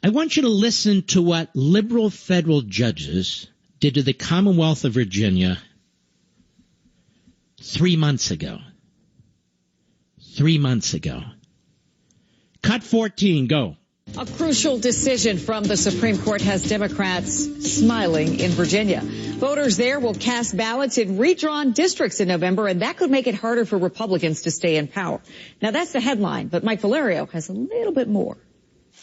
I want you to listen to what liberal federal judges did to the Commonwealth of Virginia 3 months ago. 3 months ago. Cut 14, go. A crucial decision from the Supreme Court has Democrats smiling in Virginia. Voters there will cast ballots in redrawn districts in November, and that could make it harder for Republicans to stay in power. Now, that's the headline, but Mike Valerio has a little bit more.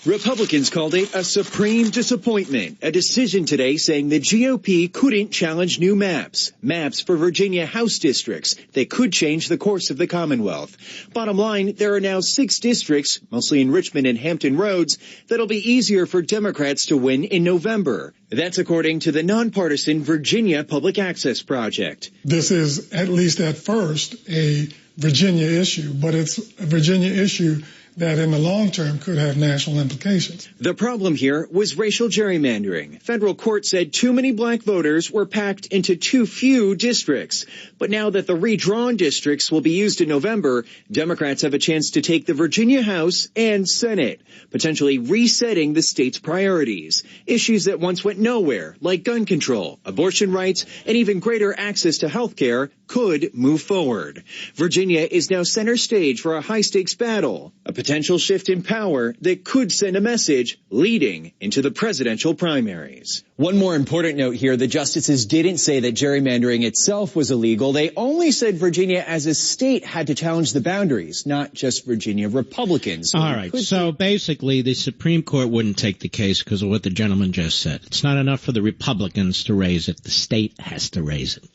Republicans called it a supreme disappointment, a decision today saying the GOP couldn't challenge new maps for Virginia House districts that could change the course of the Commonwealth. Bottom line, there are now 6 districts, mostly in Richmond and Hampton Roads, that'll be easier for Democrats to win in November. That's according to the nonpartisan Virginia Public Access Project. This is, at least at first, a Virginia issue, but it's a Virginia issue that in the long term could have national implications. The problem here was racial gerrymandering. Federal court said too many black voters were packed into too few districts. But now that the redrawn districts will be used in November, Democrats have a chance to take the Virginia House and Senate, potentially resetting the state's priorities. Issues that once went nowhere, like gun control, abortion rights, and even greater access to health care, could move forward. Virginia is now center stage for a high-stakes battle, a potential shift in power that could send a message leading into the presidential primaries. One more important note here, the justices didn't say that gerrymandering itself was illegal. They only said Virginia as a state had to challenge the boundaries, not just Virginia Republicans. All right, so basically the Supreme Court wouldn't take the case because of what the gentleman just said. It's not enough for the Republicans to raise it. The state has to raise it.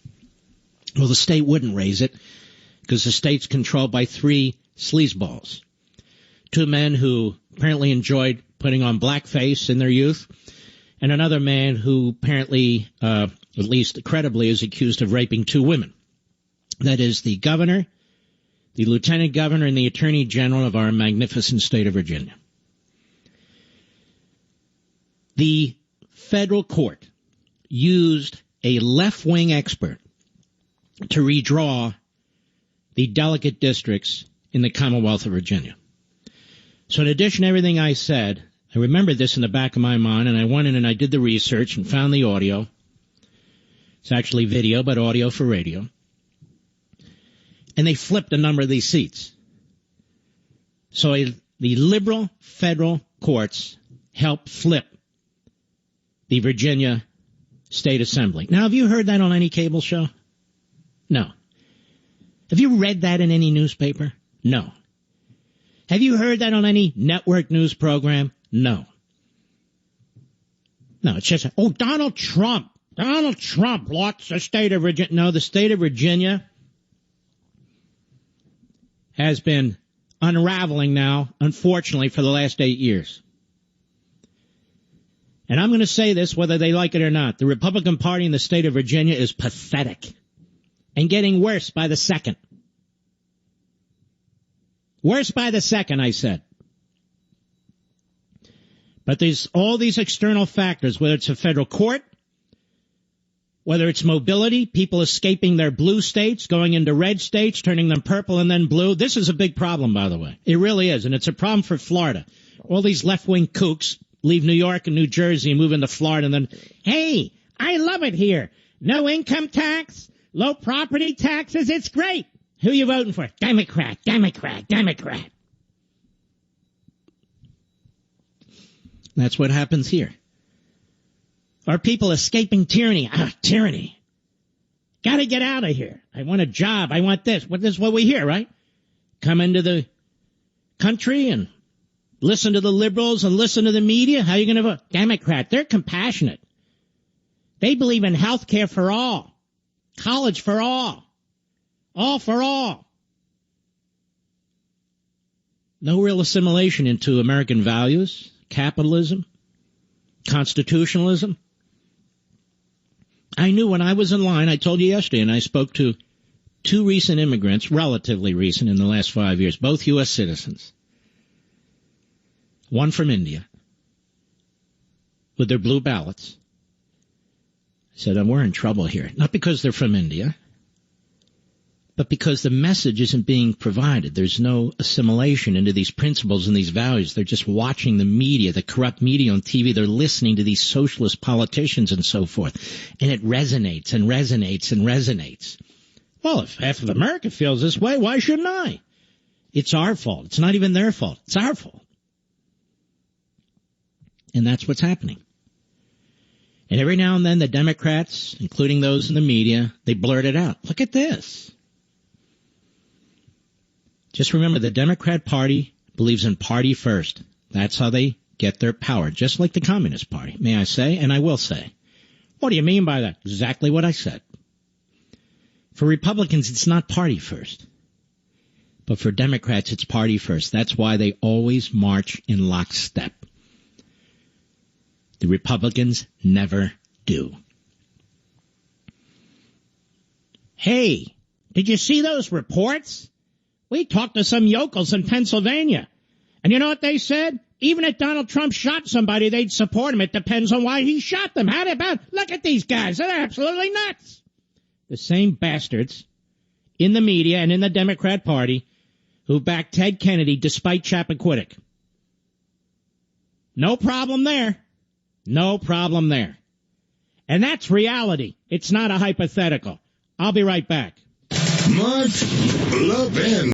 Well, the state wouldn't raise it because the state's controlled by 3 sleazeballs. 2 men who apparently enjoyed putting on blackface in their youth, and another man who apparently, at least credibly, is accused of raping 2 women. That is the governor, the lieutenant governor, and the attorney general of our magnificent state of Virginia. The federal court used a left-wing expert to redraw the delegate districts in the Commonwealth of Virginia. So in addition to everything I said, I remembered this in the back of my mind, and I went in and I did the research and found the audio. It's actually video, but audio for radio. And they flipped a number of these seats. So the liberal federal courts helped flip the Virginia State Assembly. Now, have you heard that on any cable show? No. Have you read that in any newspaper? No. Have you heard that on any network news program? No. No, it's just, oh, Donald Trump lost the state of Virginia. No, the state of Virginia has been unraveling now, unfortunately, for the last 8 years. And I'm going to say this whether they like it or not. The Republican Party in the state of Virginia is pathetic and getting worse by the second. Worse by the second, I said. But there's all these external factors, whether it's a federal court, whether it's mobility, people escaping their blue states, going into red states, turning them purple and then blue. This is a big problem, by the way. It really is, and it's a problem for Florida. All these left-wing kooks leave New York and New Jersey and move into Florida and then, hey, I love it here. No income tax, low property taxes, it's great. Who you voting for? Democrat, Democrat, Democrat. That's what happens here. Are people escaping tyranny? Tyranny. Got to get out of here. I want a job. I want this. This is what we hear, right? Come into the country and listen to the liberals and listen to the media. How are you going to vote? Democrat. They're compassionate. They believe in health care for all. College for all. All for all. No real assimilation into American values, capitalism, constitutionalism. I knew when I was in line, I told you yesterday, and I spoke to 2 recent immigrants, relatively recent in the last 5 years, both U.S. citizens. One from India, with their blue ballots. I said, we're in trouble here. Not because they're from India, But because the message isn't being provided, there's no assimilation into these principles and these values. They're just watching the media, the corrupt media on TV. They're listening to these socialist politicians and so forth. And it resonates and resonates and resonates. Well, if half of America feels this way, why shouldn't I? It's our fault. It's not even their fault. It's our fault. And that's what's happening. And every now and then the Democrats, including those in the media, they blurt it out. Look at this. Just remember, the Democrat Party believes in party first. That's how they get their power, just like the Communist Party, may I say, and I will say. What do you mean by that? Exactly what I said. For Republicans, it's not party first. But for Democrats, it's party first. That's why they always march in lockstep. The Republicans never do. Hey, did you see those reports? We talked to some yokels in Pennsylvania. And you know what they said? Even if Donald Trump shot somebody, they'd support him. It depends on why he shot them. How about, look at these guys. They're absolutely nuts. The same bastards in the media and in the Democrat Party who backed Ted Kennedy despite Chappaquiddick. No problem there. No problem there. And that's reality. It's not a hypothetical. I'll be right back. Mark Levin.